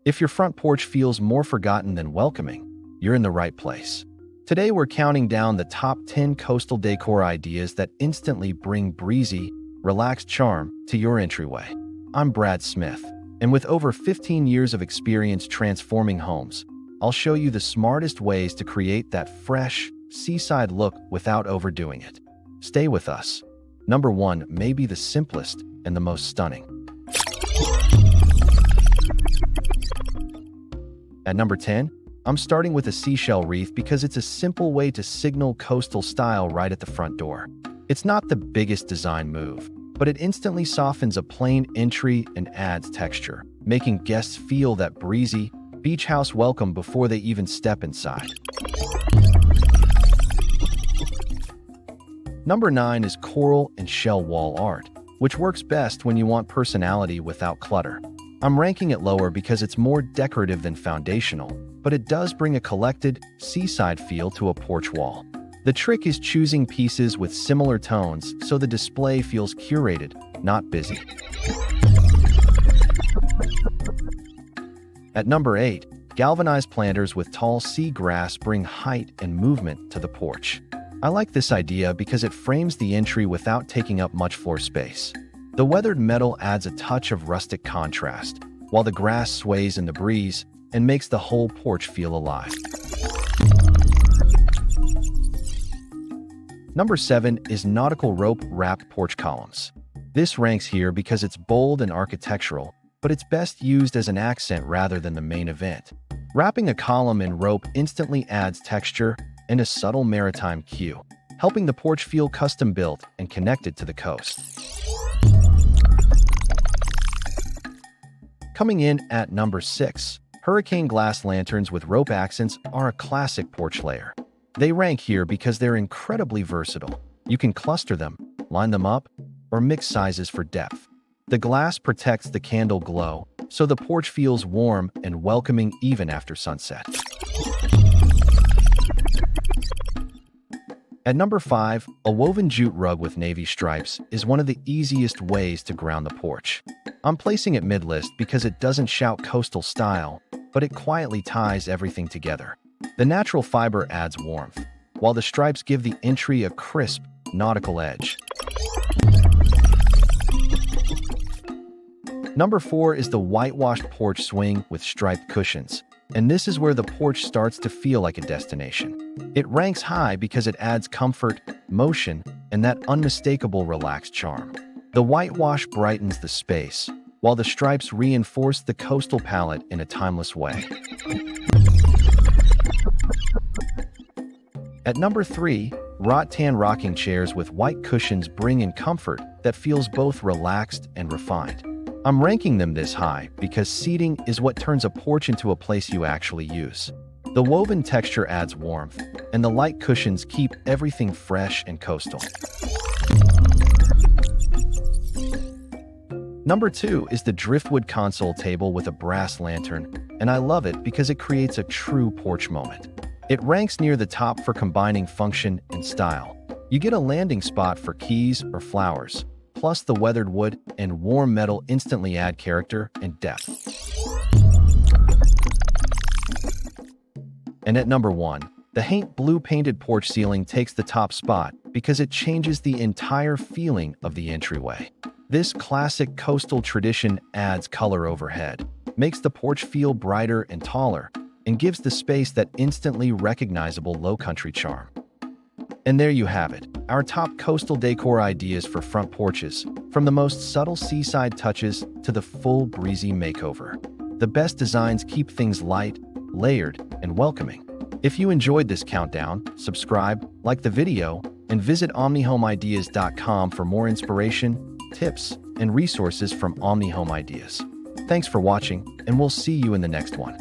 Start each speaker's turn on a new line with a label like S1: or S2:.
S1: If your front porch feels more forgotten than welcoming, you're in the right place. Today we're counting down the top 10 coastal decor ideas that instantly bring breezy, relaxed charm to your entryway. I'm Brad Smith, and with over 15 years of experience transforming homes, I'll show you the smartest ways to create that fresh, seaside look without overdoing it. Stay with us. Number 1 may be the simplest and the most stunning. At number 10, I'm starting with a seashell wreath because it's a simple way to signal coastal style right at the front door. It's not the biggest design move, but it instantly softens a plain entry and adds texture, making guests feel that breezy, beach house welcome before they even step inside. Number 9 is coral and shell wall art, which works best when you want personality without clutter. I'm ranking it lower because it's more decorative than foundational, but it does bring a collected, seaside feel to a porch wall. The trick is choosing pieces with similar tones so the display feels curated, not busy. At number 8, galvanized planters with tall sea grass bring height and movement to the porch. I like this idea because it frames the entry without taking up much floor space. The weathered metal adds a touch of rustic contrast, while the grass sways in the breeze and makes the whole porch feel alive. Number 7 is nautical rope-wrapped porch columns. This ranks here because it's bold and architectural, but it's best used as an accent rather than the main event. Wrapping a column in rope instantly adds texture and a subtle maritime cue, helping the porch feel custom-built and connected to the coast. Coming in at number 6, hurricane glass lanterns with rope accents are a classic porch layer. They rank here because they're incredibly versatile. You can cluster them, line them up, or mix sizes for depth. The glass protects the candle glow, so the porch feels warm and welcoming even after sunset. At number 5, a woven jute rug with navy stripes is one of the easiest ways to ground the porch. I'm placing it mid-list because it doesn't shout coastal style, but it quietly ties everything together. The natural fiber adds warmth, while the stripes give the entry a crisp, nautical edge. Number 4 is the whitewashed porch swing with striped cushions, and this is where the porch starts to feel like a destination. It ranks high because it adds comfort, motion, and that unmistakable relaxed charm. The whitewash brightens the space, while the stripes reinforce the coastal palette in a timeless way. At number 3, wrought tan rocking chairs with white cushions bring in comfort that feels both relaxed and refined. I'm ranking them this high because seating is what turns a porch into a place you actually use. The woven texture adds warmth, and the light cushions keep everything fresh and coastal. Number 2 is the driftwood console table with a brass lantern, and I love it because it creates a true porch moment. It ranks near the top for combining function and style. You get a landing spot for keys or flowers, plus the weathered wood and warm metal instantly add character and depth. And at number 1, the Haint blue painted porch ceiling takes the top spot because it changes the entire feeling of the entryway. This classic coastal tradition adds color overhead, makes the porch feel brighter and taller, and gives the space that instantly recognizable low-country charm. And there you have it, our top coastal decor ideas for front porches, from the most subtle seaside touches to the full breezy makeover. The best designs keep things light, layered, and welcoming. If you enjoyed this countdown, subscribe, like the video, and visit omnihomeideas.com for more inspiration, tips, and resources from Omni Home Ideas. Thanks for watching, and we'll see you in the next one.